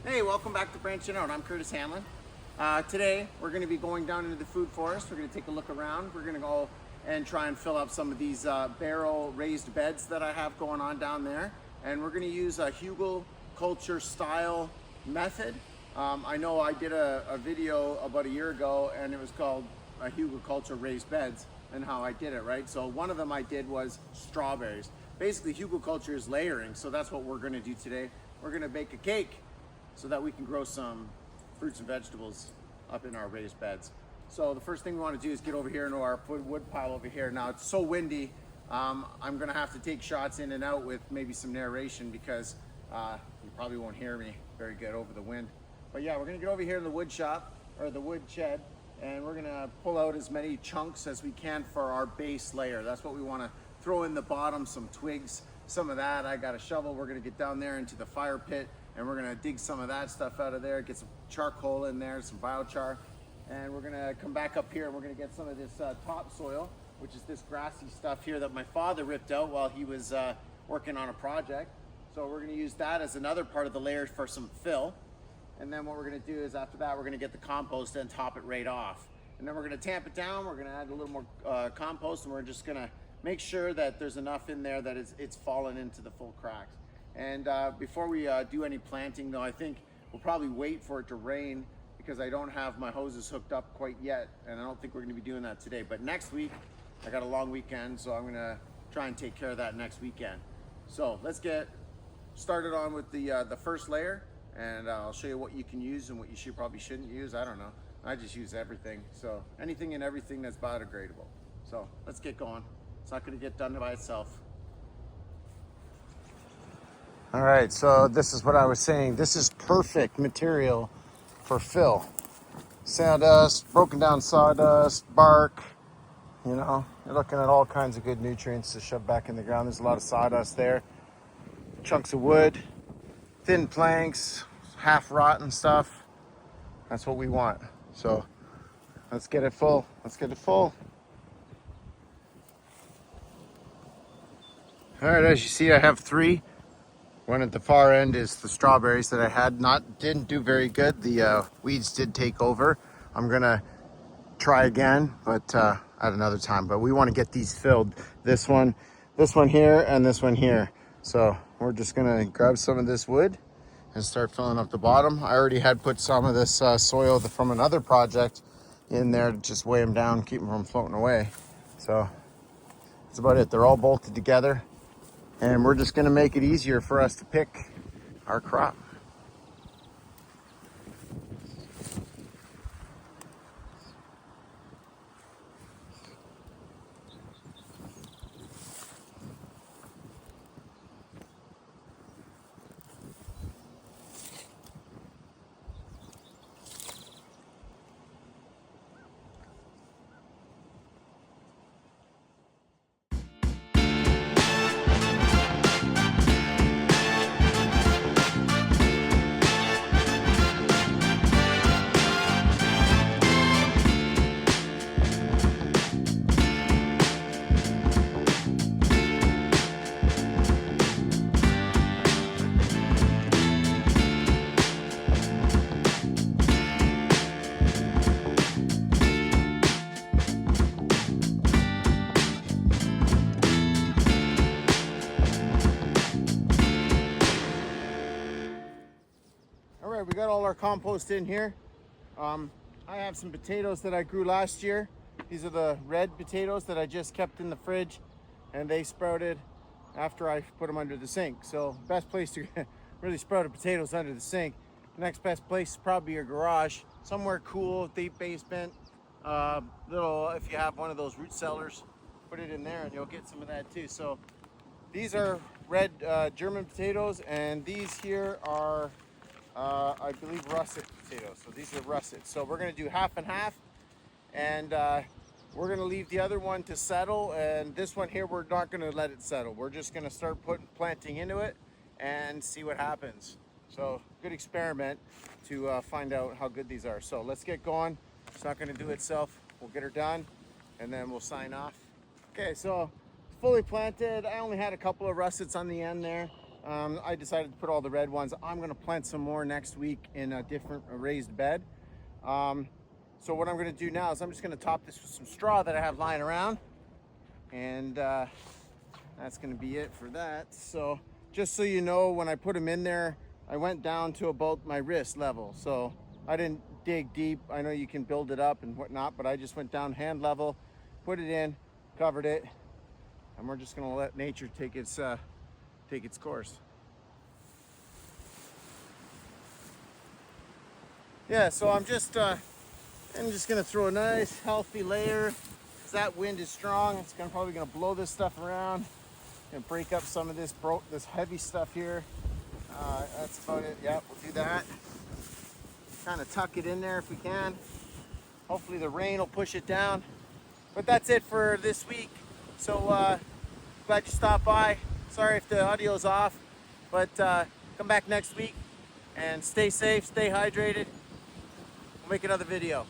Hey, welcome back to Branching Out. I'm Curtis Hanlon. Today we're going to be going down into the food forest. We're going to take a look around. We're going to go and try and fill up some of these barrel raised beds that I have going on down there. And we're going to use a Hugelkultur style method. I know I did a video about a year ago and it was called Hugelkultur raised beds and how I did it, right? So one of them I did was strawberries. Basically Hugelkultur is layering, so that's what we're going to do today. We're going to bake a cake so that we can grow some fruits and vegetables up in our raised beds. So the first thing we want to do is get over here into our wood pile over here. Now it's so windy, I'm gonna have to take shots in and out with maybe some narration because you probably won't hear me very good over the wind. But yeah, we're gonna get over here in the wood shop, or the wood shed, and we're gonna pull out as many chunks as we can for our base layer. That's what we wanna throw in the bottom, some twigs, some of that. I got a shovel, we're gonna get down there into the fire pit and we're gonna dig some of that stuff out of there, get some charcoal in there, some biochar, and we're gonna come back up here and we're gonna get some of this topsoil, which is this grassy stuff here that my father ripped out while he was working on a project. So we're gonna use that as another part of the layer for some fill. And then what we're gonna do is after that, we're gonna get the compost and top it right off. And then we're gonna tamp it down, we're gonna add a little more compost, and we're just gonna make sure that there's enough in there that it's fallen into the full cracks. And before we do any planting though, I think we'll probably wait for it to rain because I don't have my hoses hooked up quite yet, and I don't think we're gonna be doing that today. But next week, I got a long weekend, so I'm gonna try and take care of that next weekend. So let's get started on with the first layer, and I'll show you what you can use and what you probably shouldn't use. I don't know. I just use everything. So anything and everything that's biodegradable. So let's get going. It's not gonna get done by itself. All right, so this is what I was saying. This is perfect material for fill. Sawdust, broken down sawdust, bark, you know, you're looking at all kinds of good nutrients to shove back in the ground. There's a lot of sawdust there. Chunks of wood, thin planks, half rotten stuff. That's what we want. So let's get it full. Let's get it full. All right, as you see, I have 3. One at the far end is the strawberries that I had. Didn't do very good. The weeds did take over. I'm gonna try again, but at another time. But we want to get these filled. This one here, and this one here. So we're just gonna grab some of this wood and start filling up the bottom. I already had put some of this soil from another project in there to just weigh them down, keep them from floating away. So that's about it. They're all bolted together. And we're just gonna make it easier for us to pick our crop. We got all our compost in here. I have some potatoes that I grew last year. These are the red potatoes that I just kept in the fridge, and they sprouted after I put them under the sink. So best place to really sprout potatoes under the sink. The next best place is probably your garage, somewhere cool, deep basement. If you have one of those root cellars, put it in there and you'll get some of that too. So these are red German potatoes, and these here are I believe russet potatoes. So these are russet. So we're gonna do half and half, and we're gonna leave the other one to settle, and this one here we're not gonna let it settle. We're just gonna start planting into it and see what happens. So good experiment to find out how good these are. So let's get going. It's not gonna do itself. We'll get her done and then we'll sign off. Okay, so fully planted. I only had a couple of russets on the end there. I decided to put all the red ones. I'm going to plant some more next week in a different raised bed. So what I'm going to do now is I'm just going to top this with some straw that I have lying around, and that's going to be it for that. So just so you know, when I put them in there, I went down to about my wrist level. So I didn't dig deep. I know you can build it up and whatnot, but I just went down hand level, put it in, covered it, and we're just going to let nature take its course. Yeah, so I'm just gonna throw a nice healthy layer, because that wind is strong. It's probably gonna blow this stuff around and break up some of this heavy stuff here. That's about it. Yeah, we'll do that. Kind of tuck it in there if we can. Hopefully the rain will push it down. But that's it for this week. So glad you stopped by. Sorry if the audio is off, but come back next week and stay safe, stay hydrated. We'll make another video.